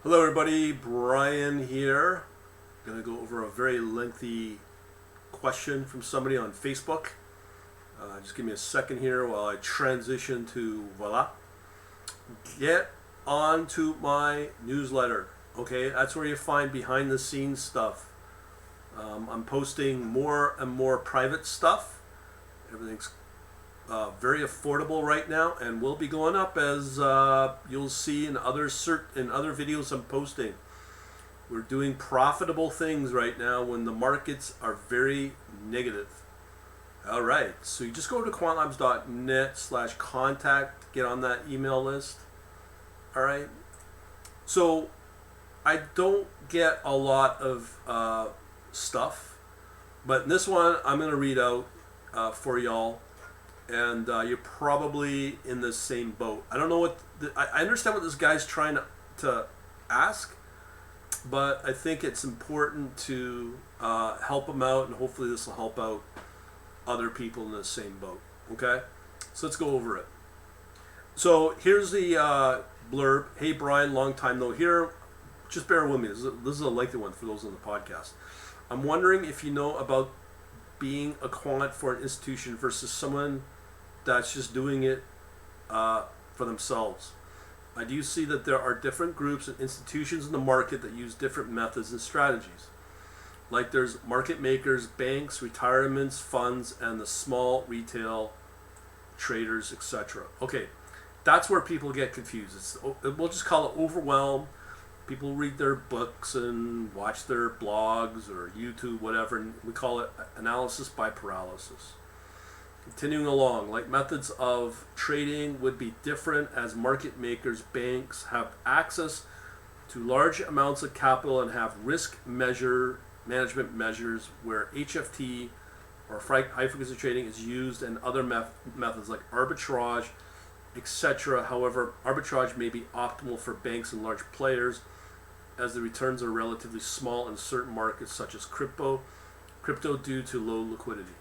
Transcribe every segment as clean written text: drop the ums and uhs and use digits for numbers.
Hello everybody, Bryan here. Going to go over a very lengthy question from somebody on Facebook. Just give me a second here while I transition to voila. Get on to my newsletter. Okay, that's where you find behind the scenes stuff. I'm posting more and more private stuff. Everything's very affordable right now, and will be going up as you'll see in other videos I'm posting. We're doing profitable things right now when the markets are very negative. All right, so you just go to quantlabs.net/contact, get on that email list. All right, so I don't get a lot of stuff, but in this one I'm going to read out for y'all. And you're probably in the same boat. I don't know what I understand what this guy's trying to ask, but I think it's important to help him out, and hopefully this will help out other people in the same boat. Okay, so let's go over it. So here's the blurb. Hey Bryan, long time no hear. Just bear with me. This is a lengthy one for those on the podcast. I'm wondering if you know about being a quant for an institution versus someone that's just doing it for themselves. I do see that there are different groups and institutions in the market that use different methods and strategies. Like there's market makers, banks, retirements, funds, and the small retail traders, etc. Okay, that's where people get confused. We'll just call it overwhelm. People read their books and watch their blogs or YouTube, whatever, and we call it analysis by paralysis. Continuing along, like methods of trading would be different as market makers, banks have access to large amounts of capital and have risk management measures where HFT or high frequency trading is used, and other methods like arbitrage, etc. However, arbitrage may be optimal for banks and large players as the returns are relatively small in certain markets such as crypto due to low liquidity.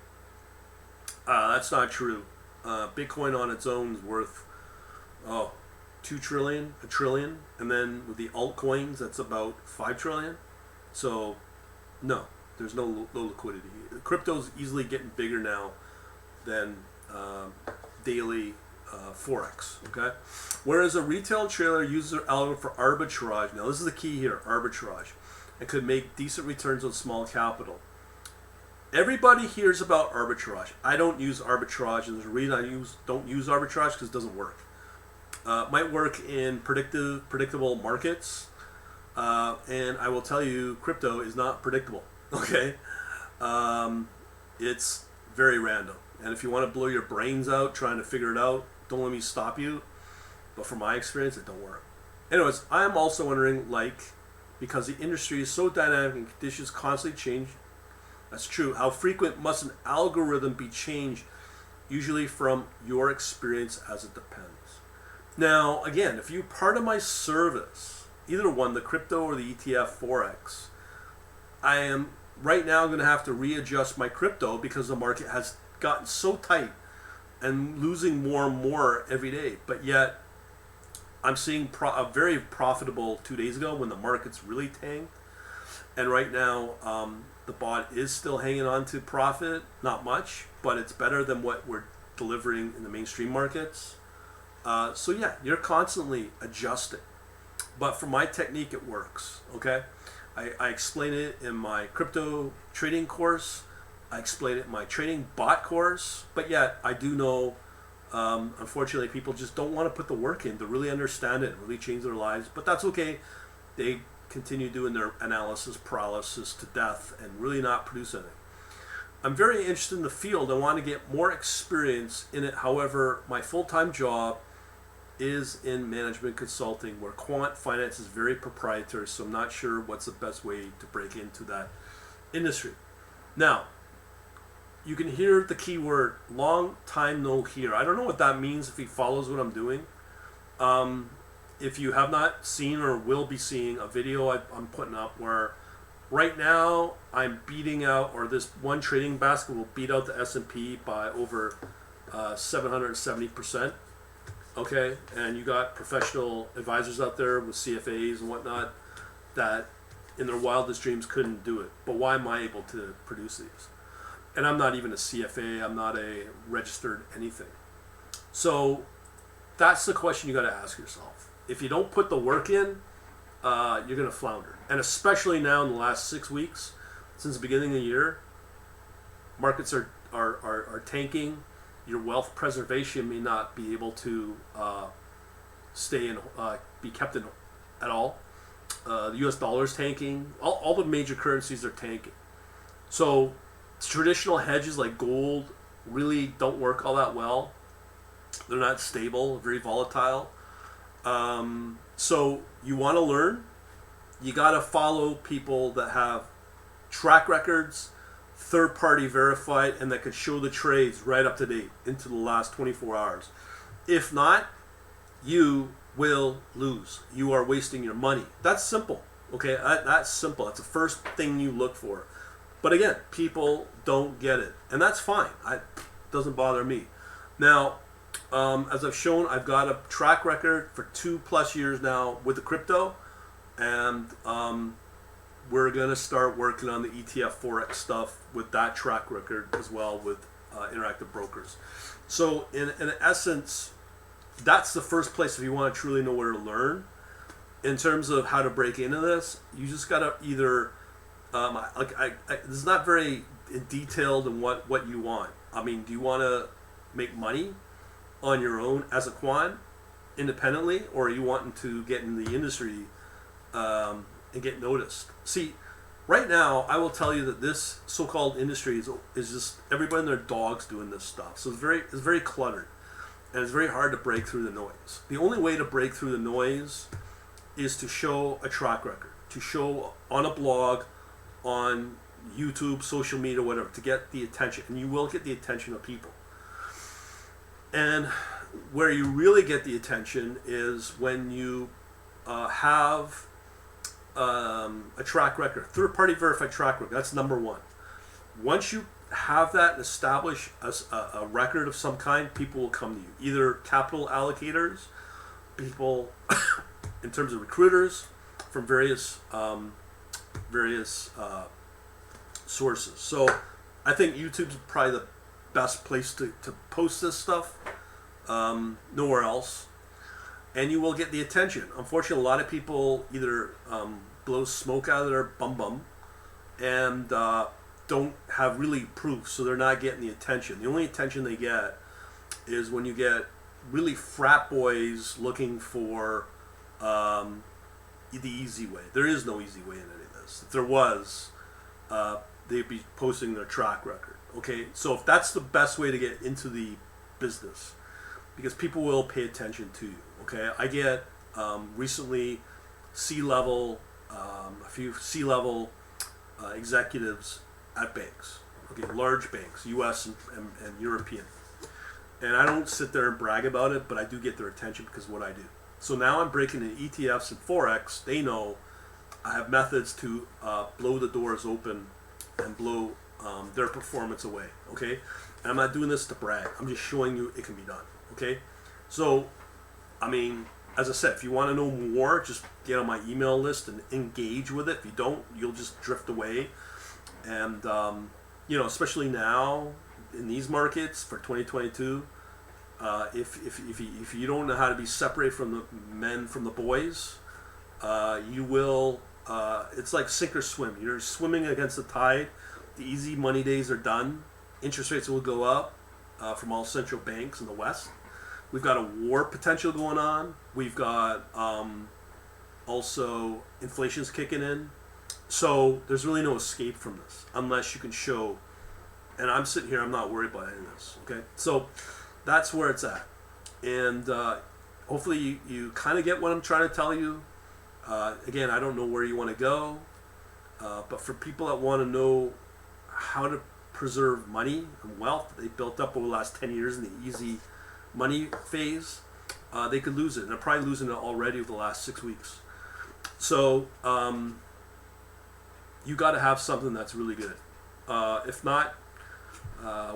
That's not true. Bitcoin on its own is worth 2 trillion, a trillion, and then with the altcoins that's about 5 trillion. So no, there's no low liquidity. Crypto's easily getting bigger now than daily Forex. Okay, whereas a retail trader uses their algorithm for arbitrage. Now this is the key here: arbitrage, and could make decent returns on small capital. Everybody hears about arbitrage. I don't use arbitrage, and there's a reason I don't use arbitrage because it doesn't work. Might work in predictable markets, and I will tell you, crypto is not predictable. Okay, it's very random, and if you want to blow your brains out trying to figure it out, don't let me stop you. But from my experience, it don't work. Anyways, I'm also wondering, because the industry is so dynamic and conditions constantly change. That's true. How frequent must an algorithm be changed? Usually from your experience, as it depends. Now, again, if you're part of my service, either one, the crypto or the ETF Forex, I am right now going to have to readjust my crypto because the market has gotten so tight and losing more and more every day. But yet, I'm seeing a very profitable 2 days ago when the market's really tanked. And right now, the bot is still hanging on to profit, not much, but it's better than what we're delivering in the mainstream markets. So yeah, you're constantly adjusting. But for my technique, it works, okay? I explain it in my crypto trading course. I explain it in my trading bot course. But yet, I do know, unfortunately, people just don't want to put the work in to really understand it and really change their lives. But that's okay. They continue doing their analysis paralysis to death and really not produce anything. I'm very interested in the field. I want to get more experience in it. However, my full-time job is in management consulting, where quant finance is very proprietary, so I'm not sure what's the best way to break into that industry. Now, you can hear the keyword long time no hear. I don't know what that means if he follows what I'm doing. If you have not seen or will be seeing a video I'm putting up where right now I'm beating out, or this one trading basket will beat out the S&P by over 770%. okay, and you got professional advisors out there with CFAs and whatnot that in their wildest dreams couldn't do it. But why am I able to produce these? And I'm not even a CFA, I'm not a registered anything. So that's the question you got to ask yourself. If you don't put the work in, you're going to flounder. And especially now in the last 6 weeks, since the beginning of the year, markets are tanking. Your wealth preservation may not be able to stay in, be kept in at all. The U.S. dollar is tanking. All the major currencies are tanking. So traditional hedges like gold really don't work all that well. They're not stable, very volatile. So you want to learn. You got to follow people that have track records, third-party verified, and that can show the trades right up to date into the last 24 hours. If not, you will lose. You are wasting your money. That's simple. Okay, that's simple. That's the first thing you look for. But again, people don't get it, and that's fine. It doesn't bother me. Now, as I've shown, I've got a track record for 2+ years now with the crypto, and we're going to start working on the ETF Forex stuff with that track record as well with Interactive Brokers. So in essence, that's the first place if you want to truly know where to learn. In terms of how to break into this, you just got to either, this is not very detailed in what you want. I mean, do you want to make money on your own as a quant independently, or are you wanting to get in the industry and get noticed? See, right now, I will tell you that this so-called industry is just everybody and their dogs doing this stuff. So it's very cluttered, and it's very hard to break through the noise. The only way to break through the noise is to show a track record, to show on a blog, on YouTube, social media, whatever, to get the attention, and you will get the attention of people. And where you really get the attention is when you have a track record, third-party verified track record. That's number one. Once you have that and establish a record of some kind, people will come to you. Either capital allocators, people in terms of recruiters from various sources. So I think YouTube's probably the best place to post this stuff. Nowhere else. And you will get the attention. Unfortunately, a lot of people either blow smoke out of their bum and don't have really proof, so they're not getting the attention. The only attention they get is when you get really frat boys looking for the easy way. There is no easy way in any of this. If there was, they'd be posting their track record. Okay, so if that's the best way to get into the business, because people will pay attention to you. Okay, I get recently C-level, a few C-level executives at banks. Okay, large banks, U.S. and European. And I don't sit there and brag about it, but I do get their attention because of what I do. So now I'm breaking in ETFs and Forex. They know I have methods to blow the doors open and blow their performance away. Okay, and I'm not doing this to brag. I'm just showing you it can be done. Okay, so I mean, as I said, if you want to know more, just get on my email list and engage with it. If you don't, you'll just drift away. And especially now in these markets for 2022, if you don't know how to be separated from the men from the boys, you will. It's like sink or swim. You're swimming against the tide. The easy money days are done. Interest rates will go up from all central banks in the West. We've got a war potential going on. We've got also inflation's kicking in. So there's really no escape from this unless you can show. And I'm sitting here, I'm not worried about any of this. Okay, so that's where it's at. And hopefully you kind of get what I'm trying to tell you. Again, I don't know where you want to go. But for people that want to know how to preserve money and wealth that they built up over the last 10 years in the easy money phase, they could lose it. And they're probably losing it already over the last 6 weeks. So you got to have something that's really good. If not,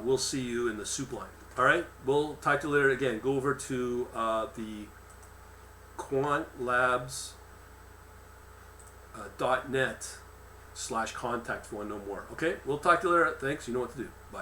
we'll see you in the soup line. All right, we'll talk to you later. Again, go over to the quantlabs.net/contact if you want to know more. Okay, we'll talk to you later. Thanks. You know what to do. Bye.